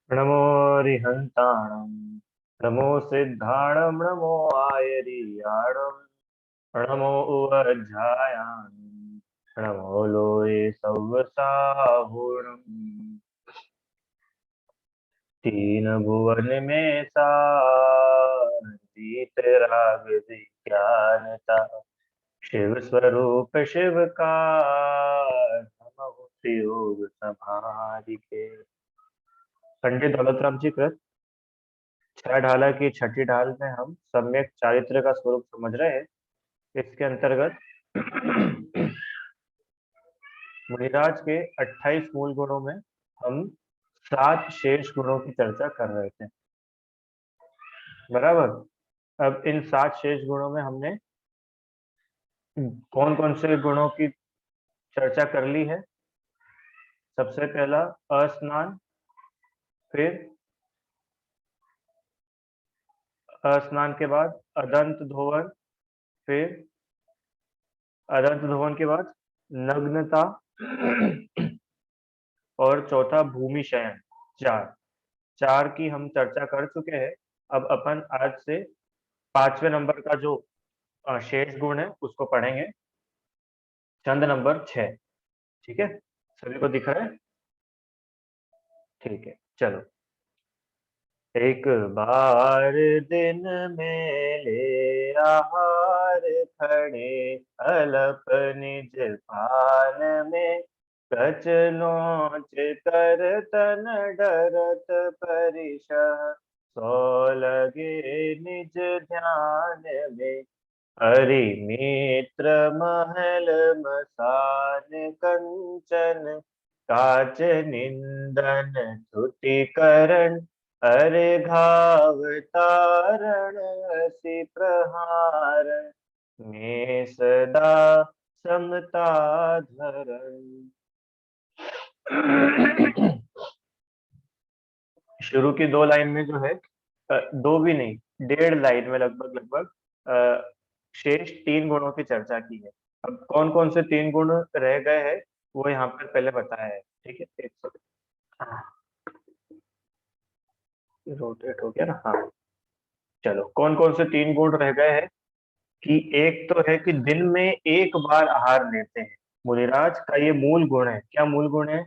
नमो रिहंताणं नमो सिद्धाणं नमो आयरियाणं नमो उवज्झायां नमो लोये सव्वसाहुणम् तीन भुवन में राग विज्ञानता शिव स्वरूप शिव का नमः योग समाधि के। पंडित दौलतराम जी कृत छह ढाला की छठी ढाल में हम सम्यक चारित्र का स्वरूप समझ रहे हैं। इसके अंतर्गत मुनिराज के 28 मूल गुणों में हम 7 शेष गुणों की चर्चा कर रहे थे। बराबर। अब इन 7 शेष गुणों में हमने कौन कौन से गुणों की चर्चा कर ली है। सबसे पहला अस्नान, फिर स्नान के बाद अदंत धोवन, फिर अदंत धोवन के बाद नग्नता और चौथा भूमि शयन। चार चार की हम चर्चा कर चुके हैं। अब अपन आज से 5वें नंबर का जो शेष गुण है उसको पढ़ेंगे। छंद नंबर 6। ठीक है, सभी को दिख रहा है? ठीक है, चलो। एक बार दिन में ले आहार खड़े अलप निज पान में कच लोच कर तन डरत परिशह सो लगे निज ध्यान में हरि मित्र महल मसान कंचन काच निंदन तुतिकरण अरे घाव तारण असि प्रहार में सदा समता धरण। शुरू की 2 लाइन में जो है, दो भी नहीं, 1.5 लाइन में लगभग लगभग शेष 3 गुणों की चर्चा की है। अब कौन कौन से 3 गुण रह गए हैं वो यहाँ पर पहले बताया है। ठीक है, एक रोटेट हो गया ना। हाँ, चलो, कौन कौन से 3 गुण रह गए हैं कि एक तो है कि दिन में एक बार आहार लेते हैं। मुनिराज का ये मूल गुण है। क्या मूल गुण है?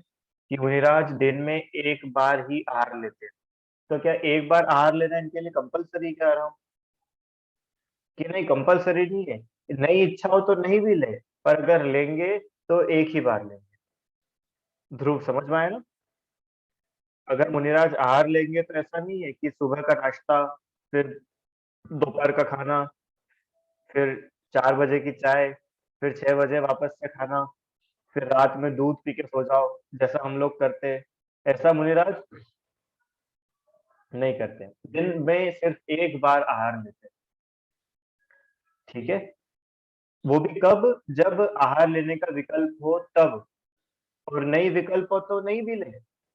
कि मुनिराज दिन में एक बार ही आहार लेते हैं। तो क्या एक बार आहार लेना इनके लिए कंपलसरी कह रहा हूँ कि नहीं? कंपलसरी नहीं है। नहीं इच्छा हो तो नहीं भी ले, पर अगर लेंगे तो एक ही बार लेंगे। ध्रुव, समझ में आया ना? अगर मुनिराज आहार लेंगे तो ऐसा नहीं है कि सुबह का नाश्ता, फिर दोपहर का खाना, फिर 4 बजे की चाय, फिर 6 बजे वापस से खाना, फिर रात में दूध पी के सो जाओ जैसा हम लोग करते हैं। ऐसा मुनिराज नहीं करते। दिन में सिर्फ एक बार आहार लेते हैं। ठीक है, वो भी कब? जब आहार लेने का विकल्प हो तब, और नहीं विकल्प हो तो नहीं भी ले।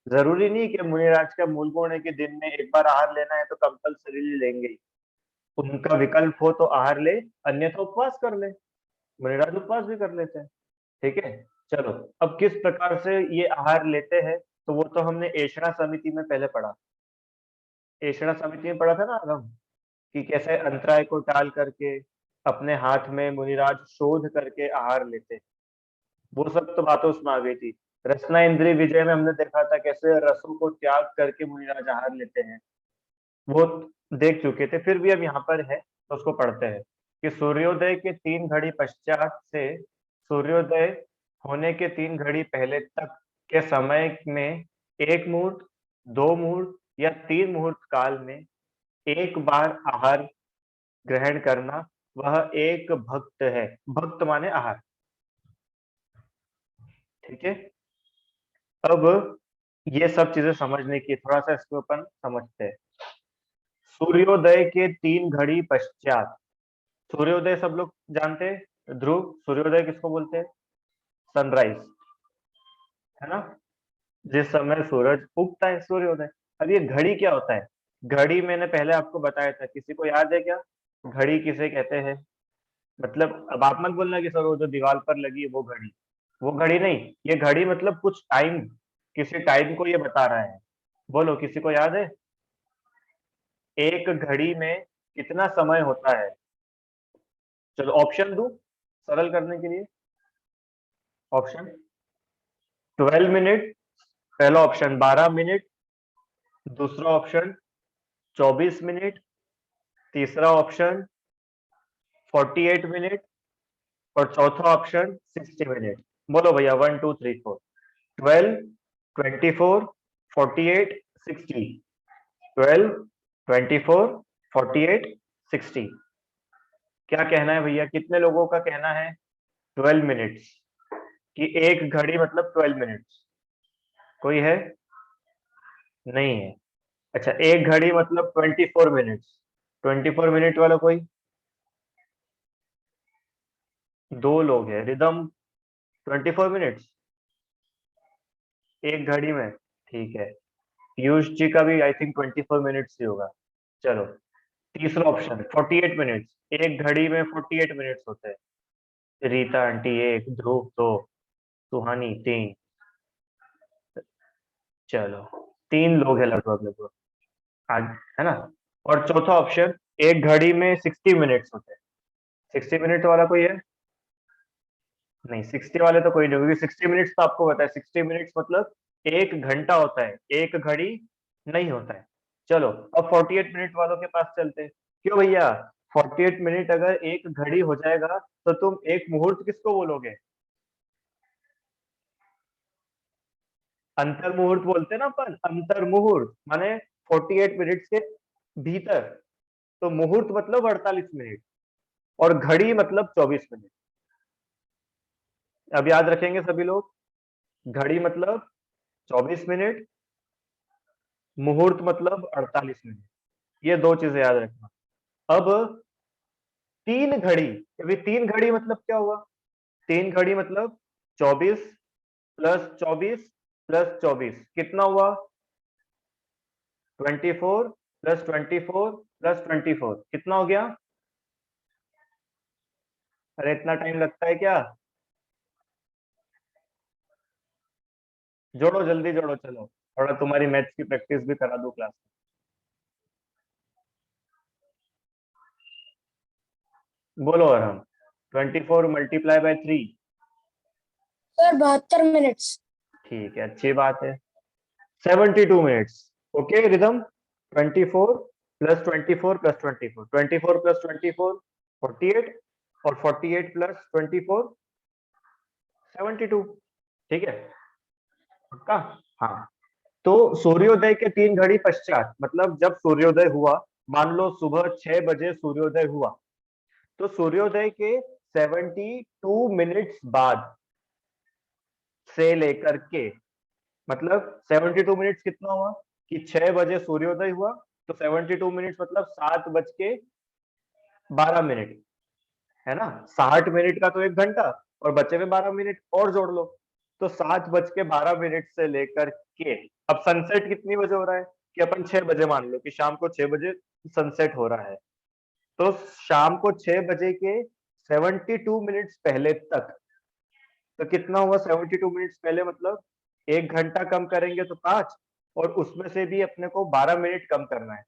जरूरी नहीं कि मुनिराज का मूल गुण है कि दिन में एक बार आहार लेना है तो कंपल्सरी लेंगे ही। उनका विकल्प हो तो आहार ले, अन्यथा उपवास कर ले। मुनिराज उपवास भी कर लेते हैं। ठीक है, चलो। अब किस प्रकार से ये आहार लेते हैं तो वो तो हमने एषणा समिति में पहले पढ़ा। एषणा समिति में पढ़ा था ना हम, कि कैसे अंतराय को टाल करके अपने हाथ में मुनिराज शोध करके आहार लेते। वो सब तो बातों उसमें आ गई थी। रसना इंद्रिय विजय में हमने देखा था कैसे रसों को त्याग करके मुनिराज आहार लेते हैं। वो देख चुके थे, फिर भी अब यहाँ पर है तो उसको पढ़ते हैं कि सूर्योदय के 3 घड़ी पश्चात से सूर्योदय होने के 3 घड़ी पहले तक के समय में एक मुहूर्त, 2 मुहूर्त या 3 मुहूर्त काल में एक बार आहार ग्रहण करना, वह एक भक्त है। भक्त माने आहार। ठीक है, अब ये सब चीजें समझने की, थोड़ा सा इसके ऊपर समझते हैं। सूर्योदय के 3 घड़ी पश्चात, सूर्योदय सब लोग जानते हैं। ध्रुव, सूर्योदय किसको बोलते हैं? सनराइज, है ना? जिस समय सूरज उगता है, सूर्योदय। अब ये घड़ी क्या होता है? घड़ी मैंने पहले आपको बताया था, किसी को याद है क्या? घड़ी किसे कहते हैं? मतलब अब आप मत बोलना कि सर वो जो दीवार पर लगी है वो घड़ी। वो घड़ी नहीं, ये घड़ी मतलब कुछ टाइम, किसी टाइम को ये बता रहा है। बोलो, किसी को याद है? एक घड़ी में कितना समय होता है? चलो ऑप्शन दूं सरल करने के लिए। ऑप्शन 12 मिनट, पहला ऑप्शन 12 मिनट, दूसरा ऑप्शन 24 मिनट, तीसरा ऑप्शन 48 मिनट और चौथा ऑप्शन 60 मिनट। बोलो भैया, 1 2 3 4। 12, 24, 48, 60। 12, 24, 48, 60। क्या कहना है भैया, कितने लोगों का कहना है 12 मिनट्स, कि एक घड़ी मतलब 12 मिनट्स? कोई है? नहीं है। अच्छा, एक घड़ी मतलब 24 मिनट्स। 24 मिनट वाला कोई? दो लोग हैं। रिदम 24 मिनट्स एक घड़ी में? ठीक है। पीयूष जी का भी आई थिंक 24 मिनट्स ही होगा। चलो, तीसरा ऑप्शन 48 मिनट्स। एक घड़ी में 48 मिनट्स होते हैं। रीता आंटी एक, ध्रुव दो, सुहानी तीन। चलो, तीन लोग हैं लगभग लगभग आज, है ना? और चौथा ऑप्शन, एक घड़ी में 60 मिनट्स होते हैं। 60 मिनट वाला कोई है? नहीं, 60 वाले तो कोई नहीं, क्योंकि 60 मिनट्स तो आपको पता है, 60 मिनट्स मतलब 1 घंटा होता है, एक घड़ी नहीं होता है। चलो, अब 48 मिनट वालों के पास चलते हैं। क्यों भैया, 48 मिनट अगर एक घड़ी हो जाएगा तो तुम एक मुहूर्त किसको बोलोगे? अंतर मुहूर्त बोलते हैं ना अपन, अंतर मुहूर्त माने 48 मिनट्स के भीतर। तो मुहूर्त मतलब 48 मिनट और घड़ी मतलब 24 मिनट। अब याद रखेंगे सभी लोग, घड़ी मतलब 24 मिनट, मुहूर्त मतलब 48 मिनट। ये दो चीजें याद रखना। अब तीन घड़ी, अभी तीन घड़ी मतलब क्या हुआ? तीन घड़ी मतलब 24 + 24 + 24 कितना हुआ? 24 + 24 + 24 कितना हो गया? अरे इतना टाइम लगता है क्या? जोड़ो, जल्दी जोड़ो, चलो थोड़ा तुम्हारी मैथ्स की प्रैक्टिस भी करा दो क्लास में। बोलो और हम 24 × 3। Sir 72 minutes. ठीक है, अच्छी बात है। 72 मिनट्स। ओके रिदम, 24 + 24 + 24, 24 + 24 48, और 48 + 24 72। ठीक है, पक्का? हाँ। तो सूर्योदय के 3 घड़ी पश्चात, मतलब जब सूर्योदय हुआ, मान लो सुबह 6 बजे सूर्योदय हुआ, तो सूर्योदय के 72 मिनट्स बाद से लेकर के, मतलब 72 मिनट्स कितना हुआ? कि 6 बजे सूर्योदय हुआ, तो 72 मिनट्स मतलब 7 बज के 12 मिनट, है ना? 60 मिनट का तो 1 घंटा, और बचे हुए 12 मिनट और जोड़ लो। तो 7 बज के 12 मिनट से लेकर के, अब सनसेट कितनी बजे हो रहा है? कि अपन 6 बजे मान लो, कि शाम को 6 बजे सनसेट हो रहा है। तो शाम को 6 बजे के 72 मिनट्स पहले तक, तो कितना हुआ 72 मिनट्स पहले? मतलब 1 घंटा कम करेंगे तो 5, और उसमें से भी अपने को 12 मिनट कम करना है,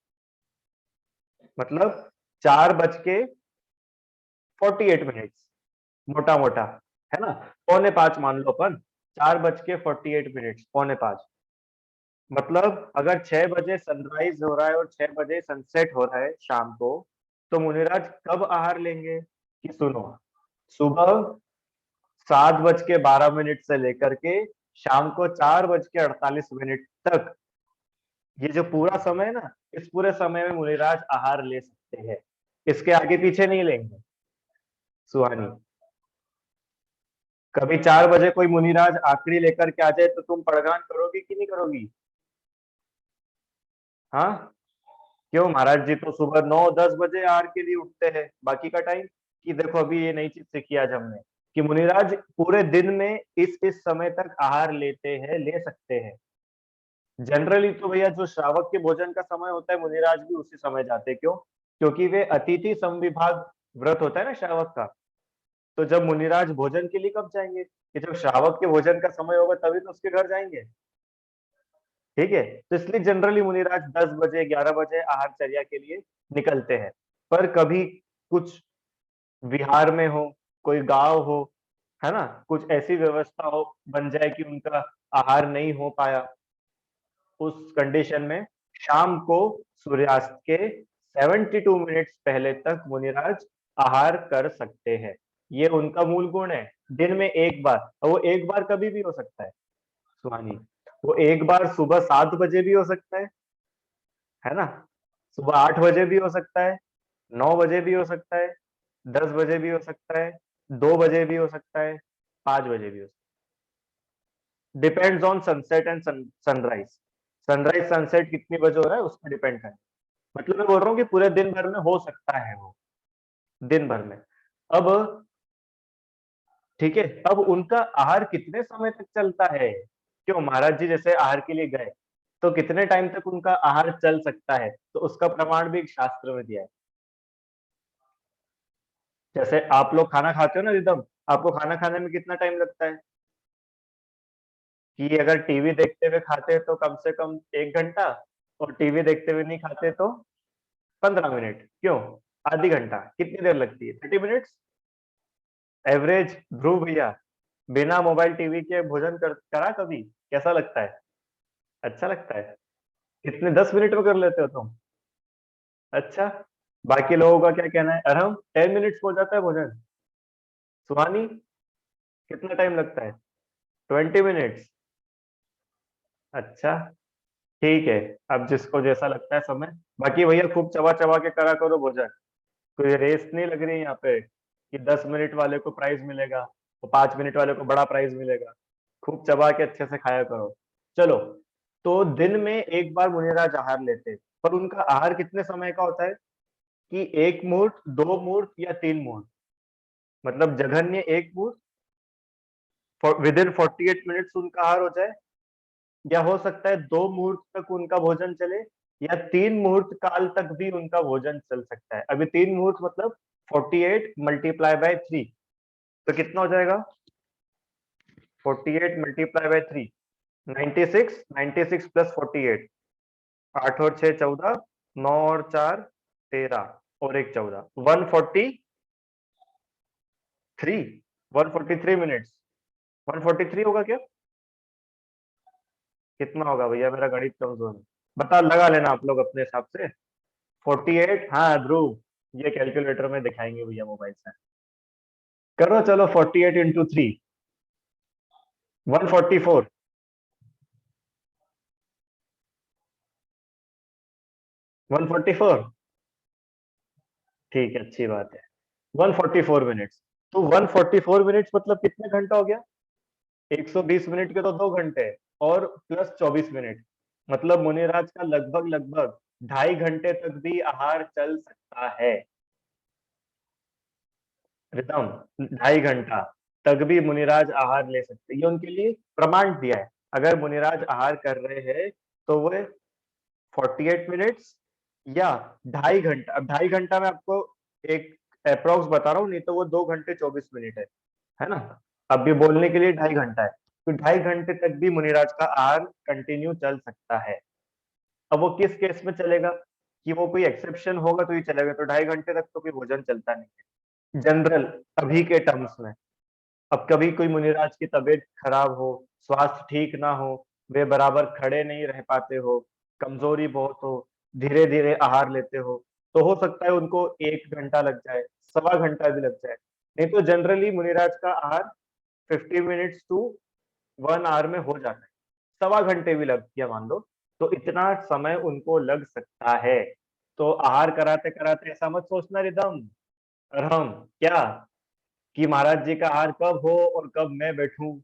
मतलब 4 बज के 48 मिनट्स, मोटा मोटा, है ना? 4:45 मान लो अपन, 4 बज के 48 मिनट, 4:45। मतलब अगर 6 बजे सनराइज हो रहा है और 6 बजे सनसेट हो रहा है शाम को, तो मुनिराज कब आहार लेंगे? कि सुनो, सुबह 7 बज के 12 मिनट से लेकर के शाम को 4 बज के 48 मिनट तक, ये जो पूरा समय है ना, इस पूरे समय में मुनिराज आहार ले सकते हैं। इसके आगे पीछे नहीं लेंगे। सुहानी, कभी 4 बजे कोई मुनिराज आखिरी लेकर के आ जाए तो तुम पड़गान करोगी कि नहीं करोगी? हाँ? क्यों, महाराज जी तो सुबह 9 10 बजे आहार के लिए उठते हैं, बाकी का टाइम? कि देखो, अभी ये नई चीज सीखी आज हमने, कि मुनिराज पूरे दिन में इस समय तक आहार लेते हैं, ले सकते हैं। जनरली तो भैया जो श्रावक के भोजन का समय होता है, मुनिराज भी उसी समय जाते हैं। क्यों? क्योंकि वे अतिथि संविभाग व्रत होता है ना श्रावक का। तो जब मुनिराज भोजन के लिए कब जाएंगे? कि जब श्रावक के भोजन का समय होगा तभी तो उसके घर जाएंगे। ठीक है, तो इसलिए जनरली मुनिराज 10 बजे 11 बजे आहारचर्या के लिए निकलते हैं। पर कभी कुछ बिहार में हो, कोई गांव हो, है ना, कुछ ऐसी व्यवस्था हो बन जाए कि उनका आहार नहीं हो पाया, उस कंडीशन में शाम को सूर्यास्त के 72 मिनट्स पहले तक मुनिराज आहार कर सकते हैं। ये उनका मूल गुण है। दिन में एक बार, और वो एक बार कभी भी हो सकता है सुहानी, वो एक बार सुबह 7 बजे भी हो सकता है ना, सुबह 8 बजे भी हो सकता है, 9 बजे भी हो सकता है, 10 बजे भी हो सकता है, 2 बजे भी हो सकता है, 5 बजे भी हो सकता है। Depends on sunset and sunrise. Sunrise sunset कितनी बजे हो रहा है उस पर डिपेंड है। मतलब मैं बोल रहा हूँ कि पूरे दिन भर में हो सकता है वो, दिन भर में। अब ठीक है, अब उनका आहार कितने समय तक चलता है? क्यों, महाराज जी जैसे आहार के लिए गए तो कितने टाइम तक उनका आहार चल सकता है, तो उसका प्रमाण भी एक शास्त्र में दिया है। जैसे आप लोग खाना खाते हो ना रिदम, आपको खाना खाने में कितना टाइम लगता है? कि अगर टीवी देखते हुए खाते हैं तो कम से कम 1 घंटा, और टीवी देखते हुए नहीं खाते तो 15 मिनट। क्यों, आधी घंटा कितनी देर लगती है? 30 मिनट्स एवरेज। ध्रुव भैया, बिना मोबाइल टीवी के भोजन करा कभी? कैसा लगता है? अच्छा लगता है? कितने 10 मिनट में कर लेते हो तुम? अच्छा, बाकी लोगों का क्या कहना है? अरहम 10 मिनट्स हो जाता है भोजन। सुहानी, कितना टाइम लगता है? 20 मिनट्स। अच्छा, ठीक है, अब जिसको जैसा लगता है समय। बाकी भैया खूब चबा चबा के करा करो भोजन। कोई रेस नहीं लग रही यहाँ पे कि 10 मिनट वाले को प्राइज मिलेगा और 5 मिनट वाले को बड़ा प्राइज मिलेगा। खूब चबा के अच्छे से खाया करो। चलो, तो दिन में एक बार मुनिराज आहार लेते हैं, पर उनका आहार कितने समय का होता है? कि 1 मुहूर्त, 2 मुहूर्त या 3 मुहूर्त। मतलब जघन्य 1 मुहूर्त, विद इन 48 मिनट्स उनका आहार हो जाए, या हो सकता है 2 मुहूर्त तक उनका भोजन चले, या 3 मुहूर्त काल तक भी उनका भोजन चल सकता है। अभी 3 मुहूर्त मतलब 48 मल्टीप्लाई बाय 3, तो कितना हो जाएगा? 48 मल्टीप्लाई बाय 3, 96। 96 प्लस 48, 8 और 6 14, 9 और 4 13, और एक 14, 143। 143 मिनट्स, 143 होगा क्या? कितना होगा भैया, मेरा गणित कमजोर है। बता, लगा लेना आप लोग अपने हिसाब से। 48, हाँ ध्रुव, ये कैलकुलेटर में दिखाएंगे भैया मोबाइल से। करो चलो, 48 × 3, 144। 144, ठीक है, अच्छी बात है। 144 मिनट्स, तो 144 मिनट्स मतलब कितने घंटा हो गया? 120 मिनट के तो 2 घंटे, और प्लस 24 मिनट, मतलब मुनिराज का लगभग लगभग 2.5 घंटे तक भी आहार चल सकता है। रिदम, 2.5 घंटा तक भी मुनिराज आहार ले सकते हैं, ये उनके लिए प्रमाण दिया है। अगर मुनिराज आहार कर रहे हैं तो वो 48 मिनट्स या 2.5 घंटा। अब 2.5 घंटा में आपको एक अप्रोक्स बता रहा हूँ, नहीं तो वो 2 घंटे 24 मिनट है ना। अब भी बोलने के लिए 2.5 घंटा है, तो 2.5 घंटे तक भी मुनिराज का आहार कंटिन्यू चल सकता है। अब वो किस केस में चलेगा, कि वो कोई एक्सेप्शन होगा तो ही चलेगा, तो 2.5 घंटे तक तो कोई भोजन चलता नहीं है जनरल, अभी के टर्म्स में। अब कभी कोई मुनिराज की तबीयत खराब हो, स्वास्थ्य ठीक ना हो, वे बराबर खड़े नहीं रह पाते हो, कमजोरी बहुत हो, धीरे धीरे आहार लेते हो, तो हो सकता है उनको 1 घंटा लग जाए, 1.25 घंटा भी लग जाए। नहीं तो जनरली मुनिराज का आहार 50 मिनट्स टू 1 आवर में हो जाता है। 1.25 घंटे भी लग गया मान लो, तो इतना समय उनको लग सकता है। तो आहार कराते कराते ऐसा मत सोचना रिदम, अरहम, क्या, कि महाराज जी का आहार कब हो और कब मैं बैठूं।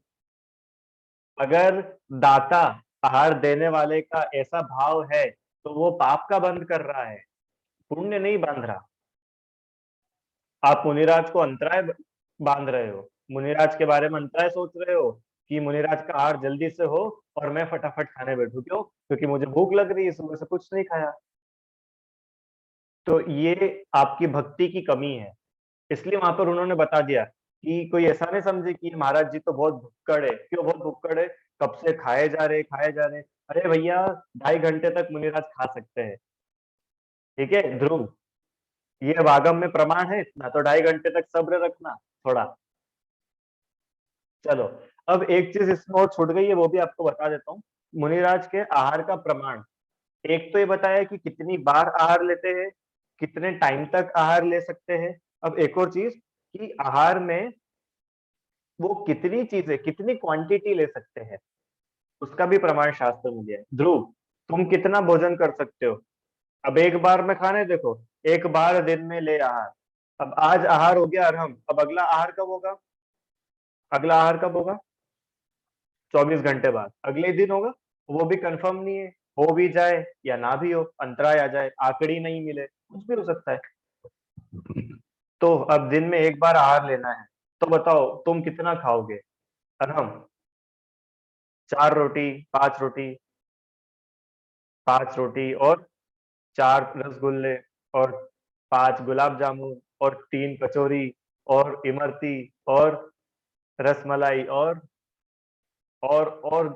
अगर दाता आहार देने वाले का ऐसा भाव है तो वो पाप का बंद कर रहा है, पुण्य नहीं बांध रहा। आप मुनिराज को अंतराय बांध रहे हो, मुनिराज के बारे में अंतराय सोच रहे हो कि मुनिराज का आहार जल्दी से हो और मैं फटाफट खाने बैठू। क्यों? क्योंकि मुझे भूख लग रही है, सुबह से कुछ नहीं खाया। तो ये आपकी भक्ति की कमी है। इसलिए वहां पर उन्होंने बता दिया कि कोई ऐसा नहीं समझे कि महाराज जी तो बहुत भुक्कड़ है। क्यों बहुत भुक्कड़ है? कब से खाए जा रहे खाए जा रहे। अरे भैया 2.5 घंटे तक मुनिराज खा सकते हैं। ठीक है ध्रुव, ये अब आगम में प्रमाण है इतना, तो 2.5 घंटे तक सब्र रखना थोड़ा। चलो, अब एक चीज इसमें और छूट गई है, वो भी आपको बता देता हूँ। मुनिराज के आहार का प्रमाण, एक तो ये बताया कि कितनी बार आहार लेते हैं, कितने टाइम तक आहार ले सकते हैं। अब एक और चीज कि आहार में वो कितनी चीजें, कितनी क्वांटिटी ले सकते हैं, उसका भी प्रमाण शास्त्र में दिया है। ध्रुव, तुम कितना भोजन कर सकते हो? अब एक बार में खाने देखो, एक बार दिन में ले आहार। अब आज आहार हो गया अरहम, अब अगला आहार कब होगा? अगला आहार कब होगा? 24 घंटे बाद अगले दिन होगा। वो भी कंफर्म नहीं है, हो भी जाए या ना भी हो, अंतराय आ जाए, आखिरी नहीं मिले, कुछ भी हो सकता है। तो अब दिन में एक बार आहार लेना है, तो बताओ तुम कितना खाओगे? अरहम, 4 रोटी, 5 रोटी, 5 रोटी और 4 रसगुल्ले और 5 गुलाब जामुन और 3 कचौरी और इमरती और रसमलाई और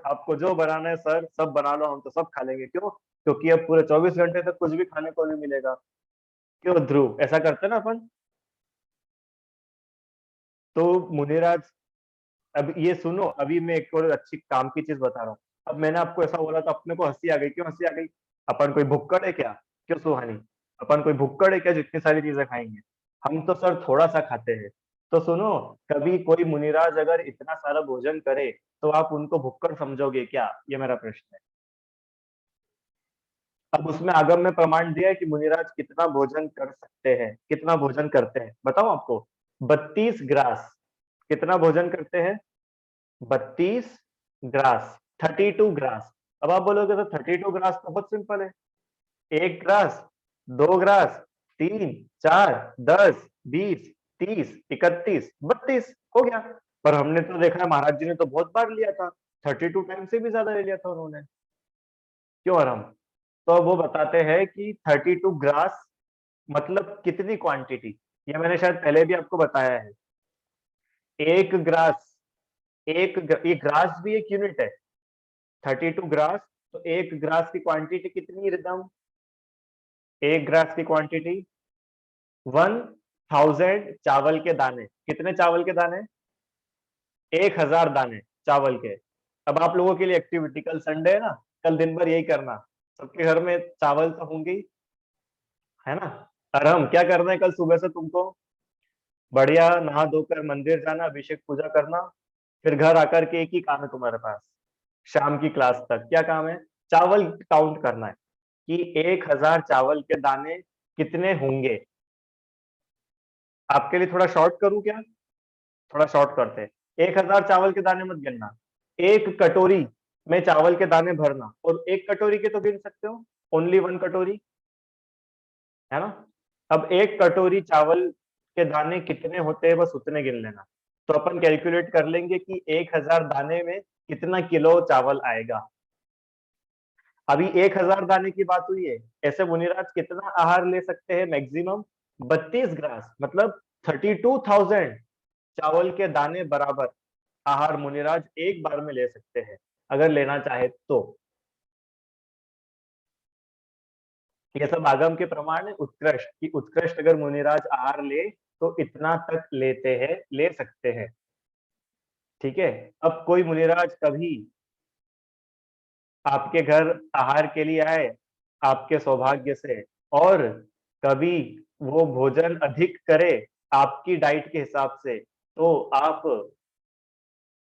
आपको जो बनाना है सर सब बना लो, हम तो सब खा लेंगे। क्यों? क्योंकि अब पूरे 24 घंटे तक कुछ भी खाने को नहीं मिलेगा। क्यों ध्रुव, ऐसा करते हैं ना अपन। तो मुनिराज, अब ये सुनो, अभी मैं एक और अच्छी काम की चीज बता रहा हूँ। अब मैंने आपको ऐसा बोला तो अपने को हंसी आ गई। क्यों हंसी आ गई? अपन कोई भुक्कड़ है क्या? क्यों सुहानी, अपन कोई भुक्कड़ है क्या जितनी सारी चीजें खाएंगे? हम तो सर थोड़ा सा खाते हैं। तो सुनो, कभी कोई मुनिराज अगर इतना सारा भोजन करे तो आप उनको भुक्कड़ समझोगे क्या? ये मेरा प्रश्न है। अब उसमें आगम में प्रमाण दिया है कि मुनिराज कितना भोजन कर सकते हैं, कितना भोजन करते हैं, बताओ आपको। 32 ग्रास। कितना भोजन करते हैं? 32 ग्रास, 32 ग्रास। अब आप बोलोगे तो 32 ग्रास तो बहुत सिंपल है। 1 ग्रास, 2 ग्रास, 3, 4, 10, 20, 30, 31, 32 हो गया। पर हमने तो देखा है महाराज जी ने तो बहुत बार लिया था, 32 टाइम से भी ज्यादा ले लिया था उन्होंने। क्यों आराम? तो अब वो बताते हैं कि 32 ग्रास मतलब कितनी क्वांटिटी। ये मैंने शायद पहले भी आपको बताया है। 1 ग्रास, ये ग्रास भी एक यूनिट है। 32 ग्रास, तो 1 ग्रास की क्वांटिटी कितनी रिदम? 1 ग्रास की क्वांटिटी 1000 चावल के दाने। कितने चावल के दाने? 1000 दाने चावल के। अब आप लोगों के लिए एक्टिविटी, कल संडे है ना, कल दिन भर यही करना। सबके घर में चावल तो होंगे ही, है ना। और हम क्या करना है कल सुबह से तुमको? बढ़िया नहा धोकर मंदिर जाना, अभिषेक पूजा करना, फिर घर आकर के एक ही काम है तुम्हारे पास, शाम की क्लास तक क्या काम है? चावल काउंट करना है कि 1000 चावल के दाने कितने होंगे। आपके लिए थोड़ा शॉर्ट करूं क्या? थोड़ा शॉर्ट करते हैं। 1000 चावल के दाने मत गिनना, एक कटोरी में चावल के दाने भरना, और एक कटोरी के तो गिन सकते हो, ओनली 1 कटोरी, है ना। अब एक कटोरी चावल के दाने कितने होते हैं बस उतने गिन लेना। तो अपन कैलकुलेट कर लेंगे कि 1000 दाने में कितना किलो चावल आएगा। अभी 1000 दाने की बात हुई है, ऐसे मुनिराज कितना आहार ले सकते हैं मैक्सिमम? 32 ग्रास, मतलब 32,000 चावल के दाने बराबर आहार मुनिराज एक बार में ले सकते हैं, अगर लेना चाहे तो। ये सब आगम के प्रमाण है उत्कृष्ट, कि उत्कृष्ट अगर मुनिराज आहार ले तो इतना तक लेते हैं, ले सकते हैं। ठीक है। अब कोई मुनिराज कभी आपके घर आहार के लिए आए, आपके सौभाग्य से, और कभी वो भोजन अधिक करे आपकी डाइट के हिसाब से, तो आप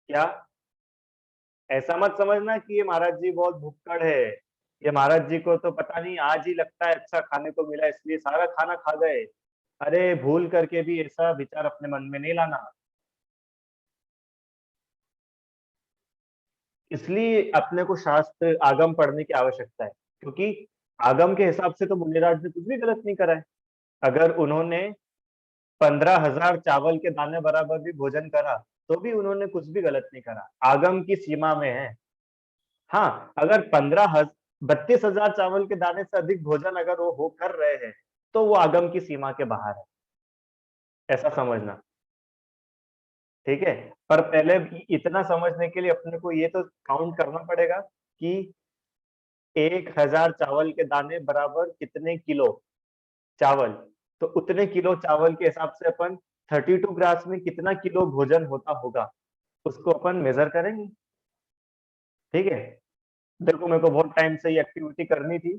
क्या, ऐसा मत समझना कि ये महाराज जी बहुत भुक्कड़ है, ये महाराज जी को तो पता नहीं आज ही लगता है अच्छा खाने को मिला इसलिए सारा खाना खा गए। अरे भूल करके भी ऐसा विचार अपने मन में नहीं लाना। इसलिए अपने को शास्त्र आगम पढ़ने की आवश्यकता है, क्योंकि आगम के हिसाब से तो मुनिराज ने कुछ भी गलत नहीं करा है। अगर उन्होंने 15,000 चावल के दाने बराबर भी भोजन करा तो भी उन्होंने कुछ भी गलत नहीं करा, आगम की सीमा में है। हाँ, अगर 32,000 चावल के दाने से अधिक भोजन अगर वो हो कर रहे हैं तो वो आगम की सीमा के बाहर है, ऐसा समझना। ठीक है। पर पहले भी इतना समझने के लिए अपने को ये तो काउंट करना पड़ेगा कि 1000 चावल के दाने बराबर कितने किलो चावल, तो उतने किलो चावल के हिसाब से अपन 32 ग्रास में कितना किलो भोजन होता होगा उसको अपन मेजर करेंगे। ठीक है, देखो मेरे को बहुत टाइम से ये एक्टिविटी करनी थी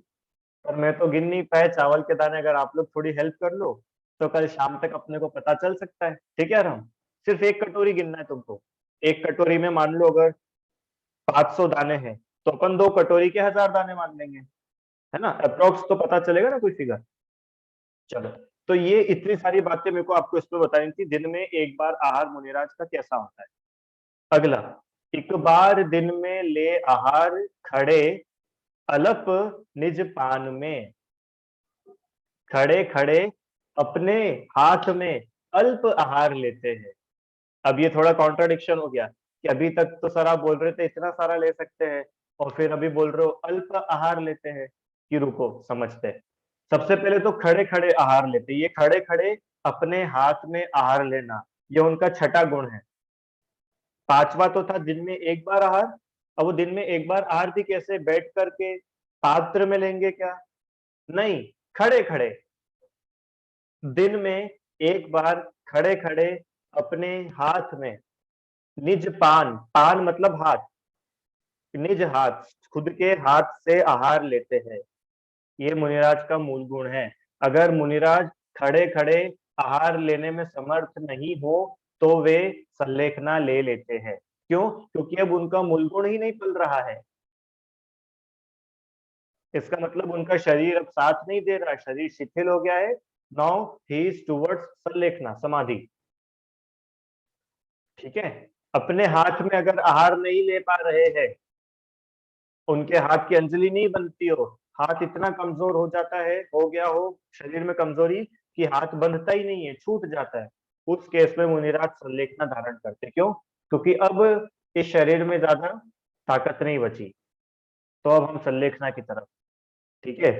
पर मैं तो गिन नहीं पाया चावल के दाने, अगर आप लोग थोड़ी हेल्प कर लो तो कल शाम तक अपने को पता चल सकता है। ठीक है राम, सिर्फ एक कटोरी गिनना है तुमको। एक कटोरी में मान लो अगर 500 दाने हैं तो अपन 2 कटोरी के 1000 दाने मान लेंगे, है ना, अप्रोक्स तो पता चलेगा ना कोई फिगर। चलो, तो ये इतनी सारी बातें मेरे को आपको इसमें बतानी थी, दिन में एक बार आहार मुनिराज का कैसा होता है। अगला, एक बार दिन में ले आहार खड़े अलप निज पान में, खड़े खड़े अपने हाथ में अल्प आहार लेते हैं। अब ये थोड़ा कॉन्ट्राडिक्शन हो गया कि अभी तक तो सर आप बोल रहे थे इतना सारा ले सकते हैं और फिर अभी बोल रहे हो अल्प आहार लेते हैं, कि रुको समझते हैं। सबसे पहले तो खड़े खड़े आहार लेते हैं, ये खड़े खड़े अपने हाथ में आहार लेना, ये उनका छठा गुण है। पांचवा तो था दिन में एक बार आहार, अब वो दिन में एक बार आहार भी कैसे, बैठ करके पात्र में लेंगे क्या, नहीं, खड़े खड़े दिन में एक बार खड़े खड़े अपने हाथ में, निज पान, पान मतलब हाथ, निज हाथ खुद के हाथ से आहार लेते हैं, ये मुनिराज का मूल गुण है। अगर मुनिराज खड़े खड़े आहार लेने में समर्थ नहीं हो तो वे संलेखना ले लेते हैं। क्यों? क्योंकि अब उनका मूल गुण ही नहीं पल रहा है। इसका मतलब उनका शरीर अब साथ नहीं दे रहा, शरीर शिथिल हो गया है। नाउ ही इज टुवर्ड्स संलेखना, समाधि। ठीक है, अपने हाथ में अगर आहार नहीं ले पा रहे हैं, उनके हाथ की अंजलि नहीं बनती हो, हाथ इतना कमजोर हो जाता है, हो गया हो शरीर में कमजोरी कि हाथ बंधता ही नहीं है, छूट जाता है, उस केस में मुनिराज संलेखना धारण करते। क्यों? क्योंकि अब इस शरीर में ज्यादा ताकत नहीं बची, तो अब हम संलेखना की तरफ। ठीक है,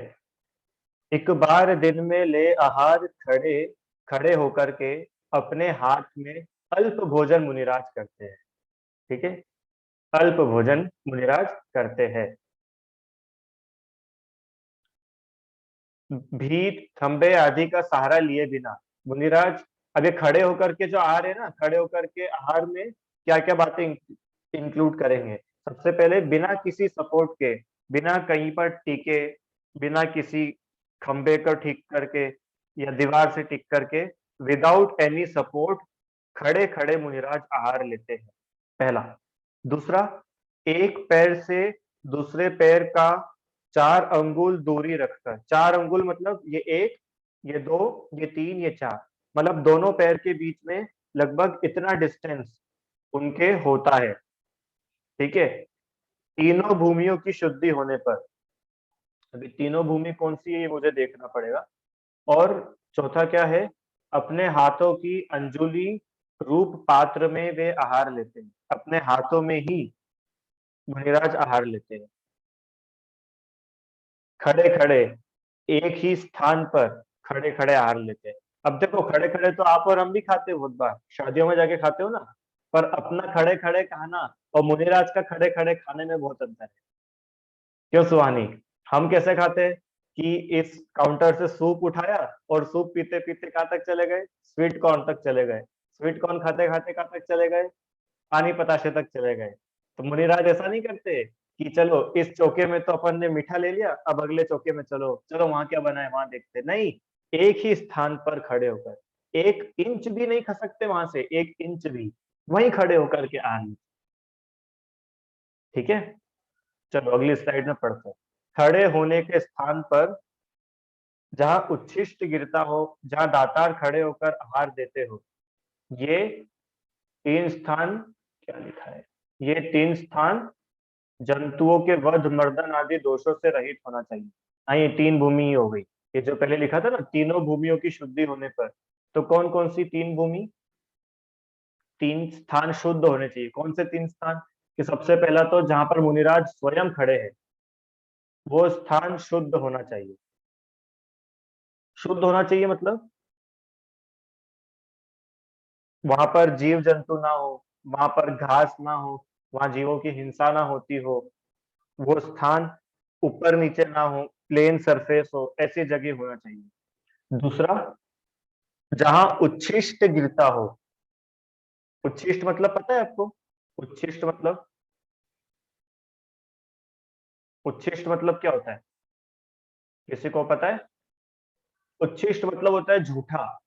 एक बार दिन में ले आहार खड़े खड़े होकर के अपने हाथ में अल्प भोजन मुनिराज करते हैं। ठीक है, अल्प भोजन मुनिराज करते हैं। भीत खंबे आदि का सहारा लिए बिना मुनिराज, अभी खड़े होकर के जो आहार है ना, खड़े होकर के आहार में क्या क्या बातें इंक्लूड करेंगे। सबसे पहले बिना किसी सपोर्ट के, बिना कहीं पर टिके, बिना किसी खंबे को ठीक करके या दीवार से टिक करके, विदाउट एनी सपोर्ट खड़े खड़े मुनिराज आहार लेते हैं, पहला। दूसरा, एक पैर से दूसरे पैर का 4 अंगुल दूरी रखकर, 4 अंगुल मतलब ये एक, ये दो, ये तीन, ये चार, मतलब दोनों पैर के बीच में लगभग इतना डिस्टेंस उनके होता है। ठीक है, तीनों भूमियों की शुद्धि होने पर, अभी तीनों भूमि कौन सी है ये मुझे देखना पड़ेगा। और चौथा क्या है, अपने हाथों की अंजुली रूप पात्र में वे आहार लेते हैं, अपने हाथों में ही मुनिराज आहार लेते हैं, खड़े खड़े एक ही स्थान पर खड़े खड़े आहार लेते हैं। अब देखो खड़े खड़े तो आप और हम भी खाते हो, बहुत बार शादियों में जाके खाते हो ना, पर अपना खड़े खड़े खाना और मुनिराज का खड़े खड़े खाने में बहुत अंतर है। क्यों सुहानी? हम कैसे खाते हैं कि इस काउंटर से सूप उठाया और सूप पीते पीते कहाँ तक चले गए, स्वीट कॉर्न तक चले गए, स्वीट कॉर्न खाते खाते कहाँ तक चले गए, पानी पताशे तक चले गए। तो मुनिराज ऐसा नहीं करते कि चलो इस चौके में तो अपन ने मीठा ले लिया, अब अगले चौके में चलो चलो वहां क्या बना है वहां देखते, नहीं, एक ही स्थान पर खड़े होकर 1 इंच भी नहीं खसकते वहां से, 1 इंच भी, वहीं खड़े होकर के आने। ठीक है, चलो अगली स्लाइड में पढ़ते हैं। खड़े होने के स्थान पर जहां उच्छिष्ट गिरता हो, जहां दातार खड़े होकर आहार देते हो, ये 3 स्थान, क्या लिखा है, ये 3 स्थान जंतुओं के वध मर्दन आदि दोषों से रहित होना चाहिए। हाँ, ये 3 भूमि ही हो गई, ये जो पहले लिखा था ना तीनों भूमियों की शुद्धि होने पर, तो कौन कौन सी 3 भूमि, 3 स्थान शुद्ध होने चाहिए। कौन से 3 स्थान? कि सबसे पहला तो जहां पर मुनिराज स्वयं खड़े हैं वो स्थान शुद्ध होना चाहिए। शुद्ध होना चाहिए मतलब वहां पर जीव जंतु ना हो, वहां पर घास ना हो, वहां जीवों की हिंसा ना होती हो, वो स्थान ऊपर नीचे ना हो, प्लेन सरफेस हो, ऐसी जगह होना चाहिए। दूसरा, जहां उच्छिष्ट गिरता हो। उच्छिष्ट मतलब पता है आपको? उच्छिष्ट मतलब, उच्छिष्ट मतलब क्या होता है? किसी को पता है? उच्छिष्ट मतलब होता है झूठा।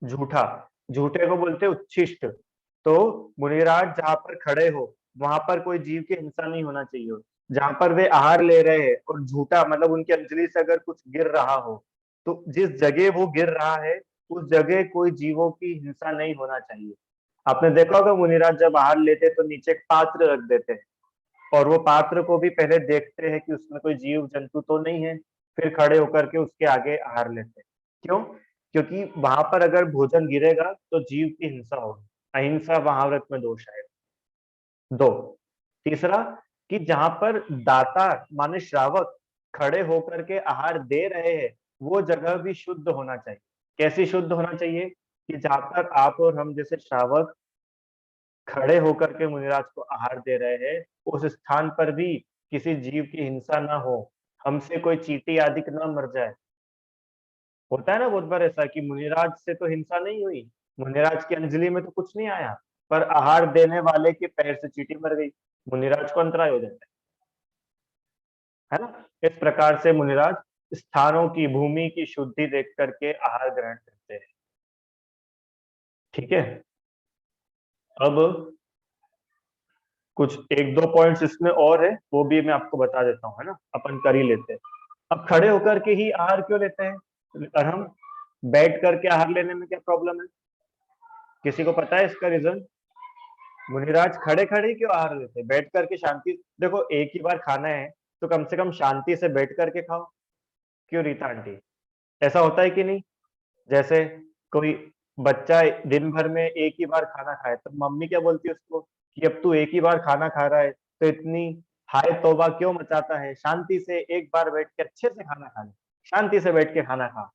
झूठा, झूठे को बोलते हैं उच्छिष्ट। तो मुनिराज जहां पर खड़े हो, वहां पर कोई जीव की हिंसा नहीं होना चाहिए। जहां पर वे आहार ले रहे हैं और झूठा मतलब उनकी अंजलि से अगर कुछ गिर रहा हो, तो जिस जगह वो गिर रहा है उस जगह कोई जीवों की हिंसा नहीं होना चाहिए। आपने देखा होगा मुनिराज जब आहार लेते तो नीचे एक पात्र रख देते हैं, और वो पात्र को भी पहले देखते हैं कि उसमें कोई जीव जंतु तो नहीं है, फिर खड़े होकर के उसके आगे आहार लेते हैं। क्यों? क्योंकि वहां पर अगर भोजन गिरेगा तो जीव की हिंसा होगी, अहिंसा महाव्रत में दोष आएगा। दो, तीसरा, कि जहां पर दाता माने श्रावक खड़े होकर के आहार दे रहे हैं, वो जगह भी शुद्ध होना चाहिए। कैसी शुद्ध होना चाहिए? कि जहां पर आप और हम जैसे श्रावक खड़े होकर के मुनिराज को आहार दे रहे हैं, उस स्थान पर भी किसी जीव की हिंसा ना हो, हमसे कोई चींटी आदि ना मर जाए। होता है ना बहुत बार ऐसा कि मुनिराज से तो हिंसा नहीं हुई, मुनिराज की अंजलि में तो कुछ नहीं आया, पर आहार देने वाले के पैर से चींटी मर गई, मुनिराज को अंतराय हो जाता है ना। इस प्रकार से मुनिराज स्थानों की, भूमि की शुद्धि देख करके आहार ग्रहण करते हैं। ठीक है। अब कुछ एक दो पॉइंट्स इसमें और है, वो भी मैं आपको बता देता हूँ, है ना, अपन कर ही लेते हैं। अब खड़े होकर के ही आहार क्यों लेते हैं, और हम बैठ करके आहार लेने में क्या प्रॉब्लम है? किसी को पता है इसका रीजन? मुनिराज खड़े खड़े क्यों आहार लेते हैं? बैठ करके शांति, देखो एक ही बार खाना है तो कम से कम शांति से बैठ करके खाओ। क्यों रीता आंटी, ऐसा होता है कि नहीं? जैसे कोई बच्चा दिन भर में एक ही बार खाना खाए तो मम्मी क्या बोलती है उसको कि अब तू एक ही बार खाना खा रहा है तो इतनी हाय तौबा क्यों मचाता है, शांति से एक बार बैठ के अच्छे से खाना खा ले, शांति से बैठ के खाना खा,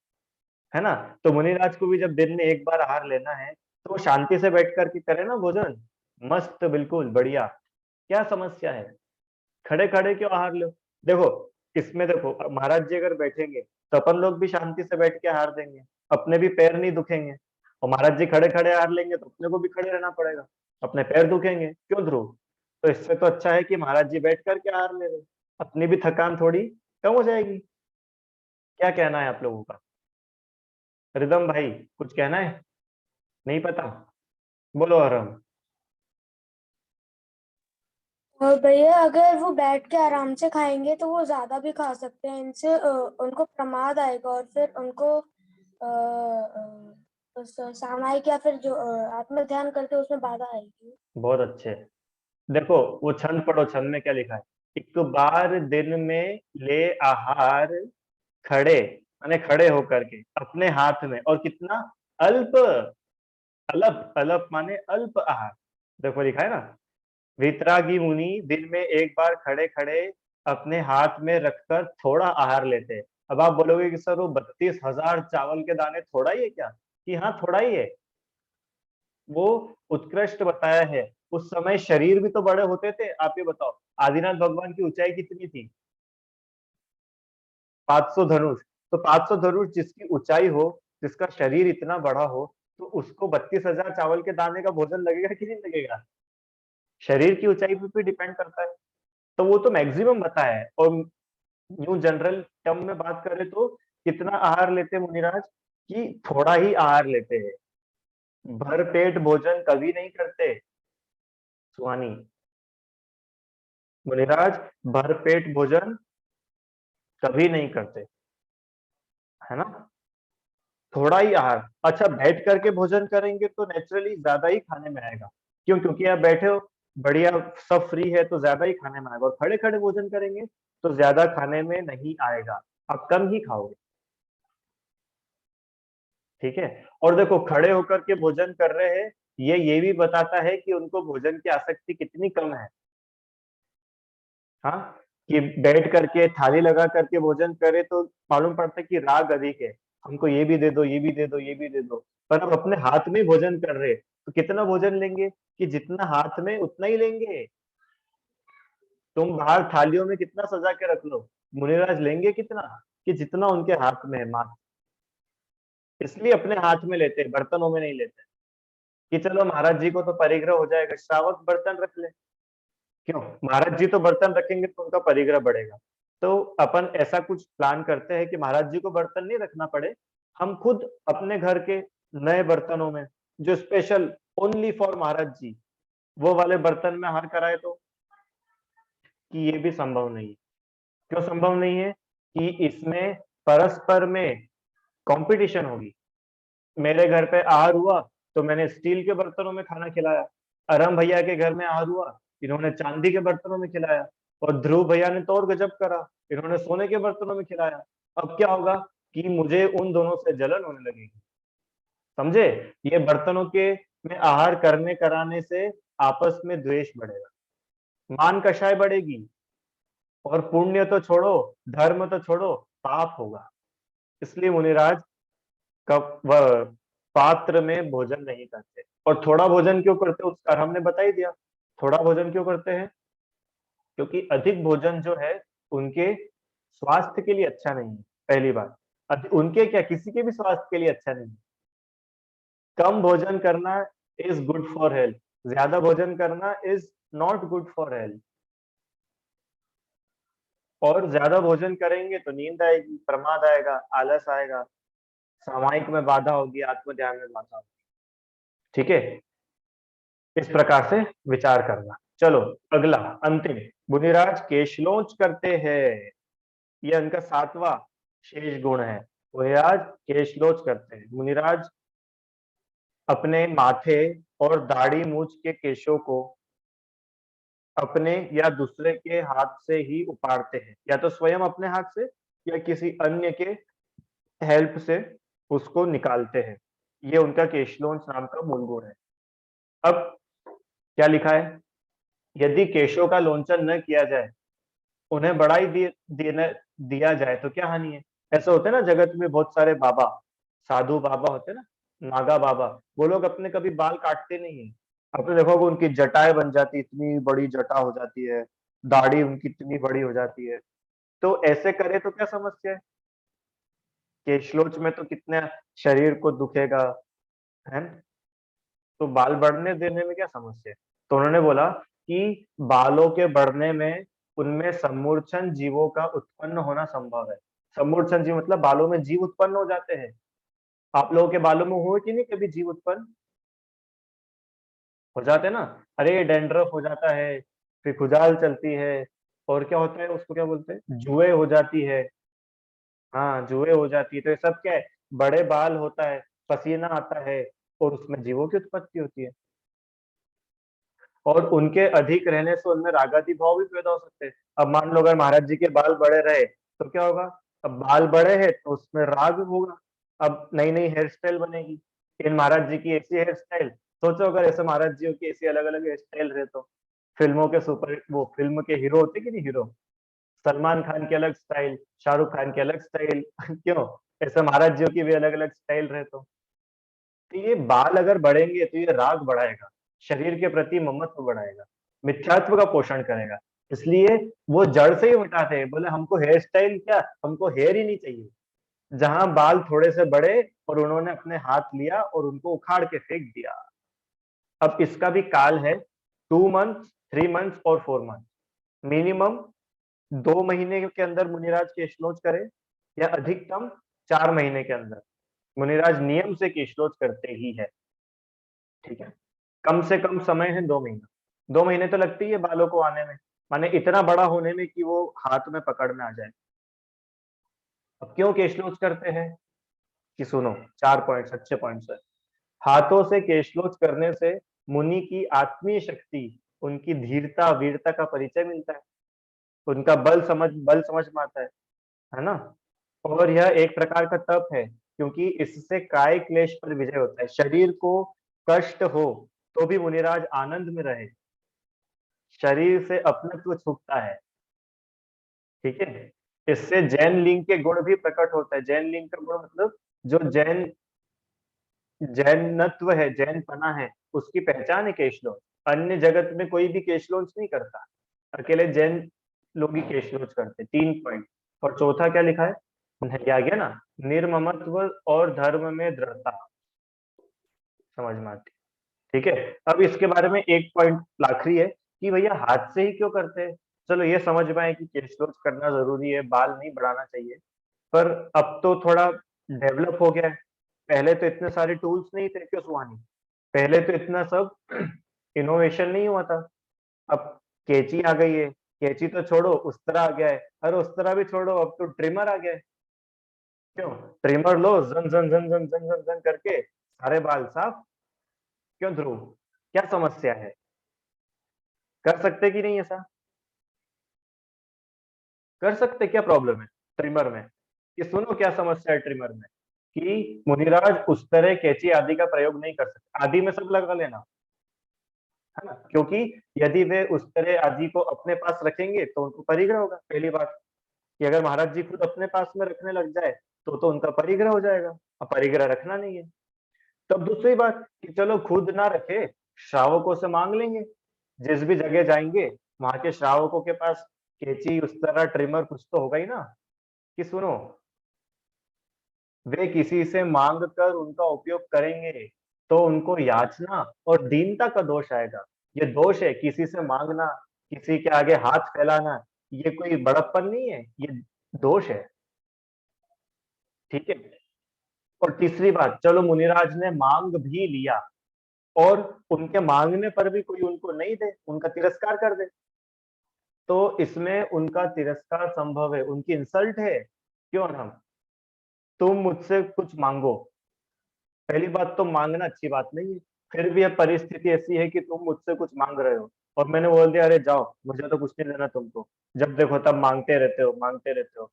है ना। तो मुनिराज को भी जब दिन में एक बार आहार लेना है तो वो शांति से बैठ करके करे ना भोजन, मस्त बिल्कुल बढ़िया। क्या समस्या है? खड़े खड़े क्यों आहार लो? देखो, इसमें देखो महाराज जी अगर बैठेंगे तो अपन लोग भी शांति से बैठ के आहार देंगे, अपने भी पैर नहीं दुखेंगे। और महाराज जी खड़े खड़े आहार लेंगे तो अपने को भी खड़े रहना पड़ेगा, अपने पैर दुखेंगे, क्यों ध्रुव? तो इससे तो अच्छा है कि महाराज जी बैठ करके आहार ले रहे, अपनी भी थकान थोड़ी कम हो जाएगी। क्या कहना है आप लोगों का? रिदम भाई, कुछ कहना है? नहीं पता? बोलो आराम। और भैया अगर वो बैठ के आराम से खाएंगे तो वो ज्यादा भी खा सकते हैं, इनसे उनको प्रमाद आएगा और फिर उनको सामायिक या फिर जो आत्म ध्यान करते हैं उसमें बाधा आएगी। बहुत अच्छे। देखो वो छंद पढ़ो, छंद में क्या लिखा है? एक बार दिन में ले आहार खड़े, माने खड़े होकर के अपने हाथ में, और कितना? अल्प, अल्प, अल्प माने अल्प आहार। देखो लिखा है ना, वितरागी मुनि दिन में एक बार खड़े खड़े अपने हाथ में रखकर थोड़ा आहार लेते हैं। अब आप बोलोगे कि सर वो 32,000 चावल के दाने थोड़ा ही है क्या? कि हाँ थोड़ा ही है, वो उत्कृष्ट बताया है। उस समय शरीर भी तो बड़े होते थे। आप ये बताओ, आदिनाथ भगवान की ऊंचाई कितनी थी? 500 धनुष। तो 500 धनुष जिसकी ऊंचाई हो, जिसका शरीर इतना बड़ा हो, तो उसको 32,000 चावल के दाने का भोजन लगेगा कि नहीं लगेगा? शरीर की ऊंचाई पे भी डिपेंड करता है। तो वो तो मैक्सिमम बताया है। और न्यू जनरल टर्म में बात करें तो कितना आहार लेते हैं मुनिराज? कि थोड़ा ही आहार लेते हैं, भर पेट भोजन कभी नहीं करते। सुहानी, मुनिराज भर पेट भोजन कभी नहीं करते, है ना। थोड़ा ही आहार। अच्छा, बैठ करके भोजन करेंगे तो नेचुरली ज्यादा ही खाने में आएगा। क्यों? क्योंकि आप बैठे हो, बढ़िया, सब फ्री है तो ज्यादा ही खाने में आएगा। और खड़े खड़े भोजन करेंगे तो ज्यादा खाने में नहीं आएगा, आप कम ही खाओगे। ठीक है। और देखो खड़े होकर के भोजन कर रहे हैं, ये भी बताता है कि उनको भोजन की आसक्ति कितनी कम है। हाँ, कि बैठ करके थाली लगा करके भोजन करे तो मालूम पड़ता है कि राग अधिक है, हमको ये भी दे दो, ये भी दे दो, ये भी दे दो। पर अब अपने हाथ में भोजन कर रहे तो कितना भोजन लेंगे? कि जितना हाथ में उतना ही लेंगे। तुम बाहर थालियों में कितना सजा के रख लो, मुनिराज लेंगे कितना, कि जितना उनके हाथ में है मात्र। इसलिए अपने हाथ में लेते हैं, बर्तनों में नहीं लेते, कि चलो महाराज जी को तो परिग्रह हो जाएगा, श्रावक बर्तन रख ले। क्यों, महाराज जी तो बर्तन रखेंगे तो उनका परिग्रह बढ़ेगा। तो अपन ऐसा कुछ प्लान करते हैं कि महाराज जी को बर्तन नहीं रखना पड़े, हम खुद अपने घर के नए बर्तनों में, जो स्पेशल ओनली फॉर महाराज जी, वो वाले बर्तन में आहार कराए। तो कि ये भी संभव नहीं है। क्यों संभव नहीं है, कि इसमें परस्पर में कंपटीशन होगी। मेरे घर पे आहार हुआ तो मैंने स्टील के बर्तनों में खाना खिलाया, अरम भैया के घर में आहार हुआ, इन्होंने चांदी के बर्तनों में खिलाया, और ध्रुव भैया ने तो और गजब करा, इन्होंने सोने के बर्तनों में खिलाया। अब क्या होगा, कि मुझे उन दोनों से जलन होने लगेगी। समझे, ये बर्तनों के में आहार करने कराने से आपस में द्वेष बढ़ेगा, मान कषाय बढ़ेगी, और पुण्य तो छोड़ो, धर्म तो छोड़ो, पाप होगा। इसलिए मुनिराज कप वह पात्र में भोजन नहीं करते। और थोड़ा भोजन क्यों करते, उसका हमने बता ही दिया। थोड़ा भोजन क्यों करते हैं, क्योंकि अधिक भोजन जो है उनके स्वास्थ्य के लिए अच्छा नहीं है। पहली बात, उनके क्या, किसी के भी स्वास्थ्य के लिए अच्छा नहीं है। कम भोजन करना इज गुड फॉर हेल्थ, ज्यादा भोजन करना is not good for health. और ज्यादा भोजन करेंगे तो नींद आएगी, प्रमाद आएगा, आलस आएगा, सामायिक में बाधा होगी, आत्म ध्यान में बाधा होगी। ठीक है, इस प्रकार से विचार करना। चलो अगला, अंतिम, मुनिराज केशलोच करते हैं। यह उनका 7वां शेष गुण है। मुनिराज केशलोच करते हैं। मुनिराज अपने माथे और दाढ़ी मूछ के केशों को अपने या दूसरे के हाथ से ही उपाड़ते हैं, या तो स्वयं अपने हाथ से या किसी अन्य के हेल्प से उसको निकालते हैं। ये उनका केशलोच नाम का मूल गुण है। अब क्या लिखा है, यदि केशों का लोंचन न किया जाए, उन्हें बढ़ाई दिया जाए तो क्या हानि है। ऐसा होता है ना, जगत में बहुत सारे बाबा, साधु बाबा होते हैं ना, नागा बाबा, वो लोग अपने कभी बाल काटते नहीं है। आपने देखोगे उनकी जटाएं बन जाती, इतनी बड़ी जटा हो जाती है, दाढ़ी उनकी इतनी बड़ी हो जाती है। तो ऐसे करे तो क्या समस्या है, केशलोच में तो कितने शरीर को दुखेगा, है ना? तो बाल बढ़ने देने में क्या समस्या है। तो उन्होंने बोला कि बालों के बढ़ने में उनमें सम्मूर्छन जीवों का उत्पन्न होना संभव है। सम्मूर्छन जीव मतलब बालों में जीव उत्पन्न हो जाते हैं। आप लोगों के बालों में हुए कि नहीं कभी जीव उत्पन्न, हो जाते हैं ना। अरे डैंड्रफ हो जाता है, फिर खुजाल चलती है, और क्या होता है उसको क्या बोलते हैं, जुए हो जाती है। हाँ जुए हो जाती है, तो ये सब क्या है, बड़े बाल होता है, पसीना आता है, और उसमें जीवों की उत्पत्ति होती है। और उनके अधिक रहने से उनमें रागादि भाव भी पैदा हो सकते हैं। अब मान लो अगर महाराज जी के बाल बड़े रहे तो क्या होगा, अब बाल बड़े हैं तो उसमें राग होगा, अब नई नई हेयर स्टाइल बनेगी। इन महाराज जी की ऐसी हेयर स्टाइल, सोचो अगर ऐसे महाराज जी की ऐसी अलग अलग हेयर स्टाइल रहे तो फिल्मों के सुपर, वो फिल्म के हीरो होते कि नहीं, हीरो सलमान खान की अलग स्टाइल, शाहरुख खान की अलग स्टाइल क्यों, ऐसे महाराज जी की भी अलग अलग स्टाइल रहे तो ये बाल अगर बढ़ेंगे तो ये राग बढ़ाएगा, शरीर के प्रति ममत्व बढ़ाएगा, मिथ्यात्व का पोषण करेगा। इसलिए वो जड़ से ही मिटाते हैं, बोले हमको हेयर स्टाइल क्या, हमको हेयर ही नहीं चाहिए। जहां बाल थोड़े से बड़े और उन्होंने अपने हाथ लिया और उनको उखाड़ के फेंक दिया। अब इसका भी काल है, 2 मंथ, 3 मंथ और 4 मंथ। मिनिमम 2 महीने के अंदर मुनिराज केशलोच करे, या अधिकतम 4 महीने के अंदर। मुनिराज नियम से केशलोच करते ही है। ठीक है, कम से कम समय है 2 महीना। 2 महीने तो लगती है बालों को आने में, माने इतना बड़ा होने में कि वो हाथ में पकड़ में आ जाए। अब क्यों केशलोच करते हैं, कि सुनो, 4 पॉइंट्स, अच्छे पॉइंट्स है। हाथों से केशलोच करने से मुनि की आत्मीय शक्ति, उनकी धीरता वीरता का परिचय मिलता है, उनका बल समझ में आता है ना। और यह एक प्रकार का तप है, क्योंकि इससे काय क्लेश पर विजय होता है। शरीर को कष्ट हो तो भी मुनिराज आनंद में रहे, शरीर से अपनत्व छूटता है। ठीक है, इससे जैन लिंग के गुण भी प्रकट होता है। जैन लिंग का गुण मतलब जो जैनत्व है, जैन पना है, उसकी पहचान है केशलोच। अन्य जगत में कोई भी केशलोच नहीं करता। अकेले जैन लोग ही केशलोच करते, 3 पॉइंट। और चौथा क्या लिखा है, ये आ गया ना, निर्ममत्व और धर्म में दृढ़ता, समझ में आती। ठीक है, अब इसके बारे में एक पॉइंट आखिरी है कि भैया हाथ से ही क्यों करते हैं। चलो ये समझ में आए कि केशलोच करना जरूरी है, बाल नहीं बढ़ाना चाहिए, पर अब तो थोड़ा डेवलप हो गया है। पहले तो इतने सारे टूल्स नहीं थे, क्यों सुहानी, पहले तो इतना सब इनोवेशन नहीं हुआ था। अब कैंची आ गई है, कैंची तो छोड़ो, उस्तरा आ गया है, अरे उस्तरा भी छोड़ो, अब तो ट्रिमर आ गया है। क्यों, ट्रिमर लो, जन जन जन जन जन जन जन करके सारे बाल साफ। क्यों ध्रुव, क्या समस्या है, कर सकते कि नहीं ऐसा, कर सकते, क्या प्रॉब्लम है ट्रिमर में। कि सुनो क्या समस्या है ट्रिमर में, कि मुनिराज उस तरह कैंची आदि का प्रयोग नहीं कर सकते, आदि में सब लगा लेना, है ना, क्योंकि यदि वे उस तरह आदि को अपने पास रखेंगे तो उनको परिग्रह होगा। पहली बात कि अगर महाराज जी खुद अपने पास में रखने लग जाए तो उनका परिग्रह हो जाएगा, अब परिग्रह रखना नहीं है। तब दूसरी बात कि चलो खुद ना रखे, श्रावकों से मांग लेंगे, जिस भी जगह जाएंगे वहां के श्रावकों के पास कैंची, उस तरह ट्रिमर कुछ तो होगा ही ना। कि सुनो, वे किसी से मांग कर उनका उपयोग करेंगे तो उनको याचना और दीनता का दोष आएगा। ये दोष है, किसी से मांगना, किसी के आगे हाथ फैलाना, ये कोई बड़प्पन नहीं है, ये दोष है। ठीक है, और तीसरी बात, चलो मुनिराज ने मांग भी लिया और उनके मांगने पर भी कोई उनको नहीं दे, उनका तिरस्कार कर दे, तो इसमें उनका तिरस्कार संभव है, उनकी इंसल्ट है। क्यों हम, तुम मुझसे कुछ मांगो, पहली बात तो मांगना अच्छी बात नहीं है, फिर भी अब परिस्थिति ऐसी है कि तुम मुझसे कुछ मांग रहे हो और मैंने बोल दिया अरे जाओ, मुझे तो कुछ नहीं देना तुमको, जब देखो तब मांगते रहते हो, मांगते रहते हो।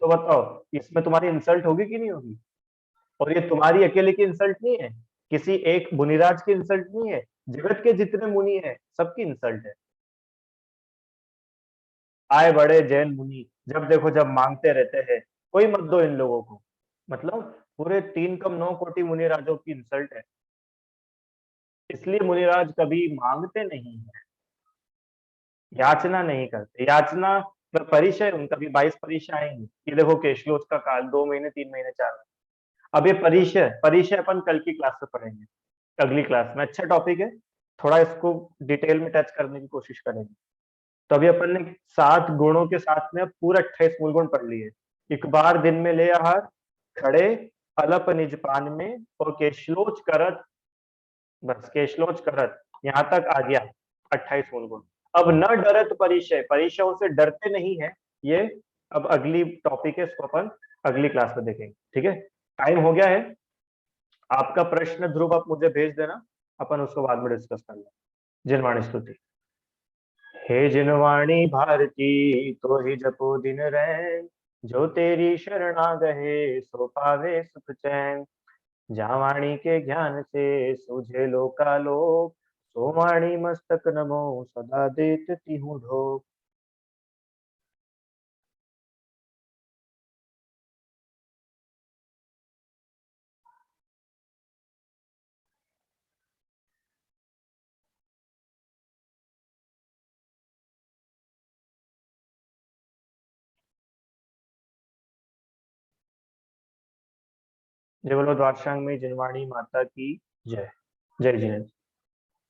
तो बताओ, इसमें तुम्हारी इंसल्ट होगी कि नहीं होगी। और ये तुम्हारी अकेले की इंसल्ट नहीं है, किसी एक मुनिराज की इंसल्ट नहीं है, जगत के जितने मुनि हैं सबकी इंसल्ट है। आए बड़े जैन मुनि, जब देखो जब मांगते रहते हैं, कोई मत दो इन लोगों को, मतलब पूरे 3 कम 9 कोटि मुनिराजों की इंसल्ट है। इसलिए मुनिराज कभी मांगते नहीं है, याचना नहीं करते। याचना परिचय, उनका भी 22 परीक्षा आएंगी, ये देखो केशलोच का काल 2 महीने 3 महीने 4 महीने। अब ये परिचय परिचय अपन कल की क्लास में पढ़ेंगे, अगली क्लास में, अच्छा टॉपिक है, थोड़ा इसको डिटेल में टच करने की कोशिश करेंगे। तो अभी अपन ने 7 गुणों के साथ में पूरा 28 मूल गुण पढ़ लिए। एक बार दिन में ले आहार, खड़े, अलप निज पान में, और केशलोच करत, बस केशलोच करत, यहाँ तक आ गया 28 मूल गुण। अब न डरत परिचय, परिचयों से डरते नहीं है, ये अब अगली टॉपिक है, इसको अपन अगली क्लास में देखेंगे। ठीक है, टाइम हो गया है, आपका प्रश्न ध्रुव आप मुझे भेज देना, अपन उसको बाद में डिस्कस कर लेंगे। जिनवाणी स्तुति। हे जिनवाणी भारती तो ही जपो दिन रैन, जो तेरी शरणा गहे सो पावे सुख चैन। जा वाणी के ज्ञान से सूझे लोकालोक, सो वाणी मस्तक नमो सदा देत तिहु ढोक। जय बोलो द्वारसांग में जिनवाणी माता की जय। जय जिनेन्द्र।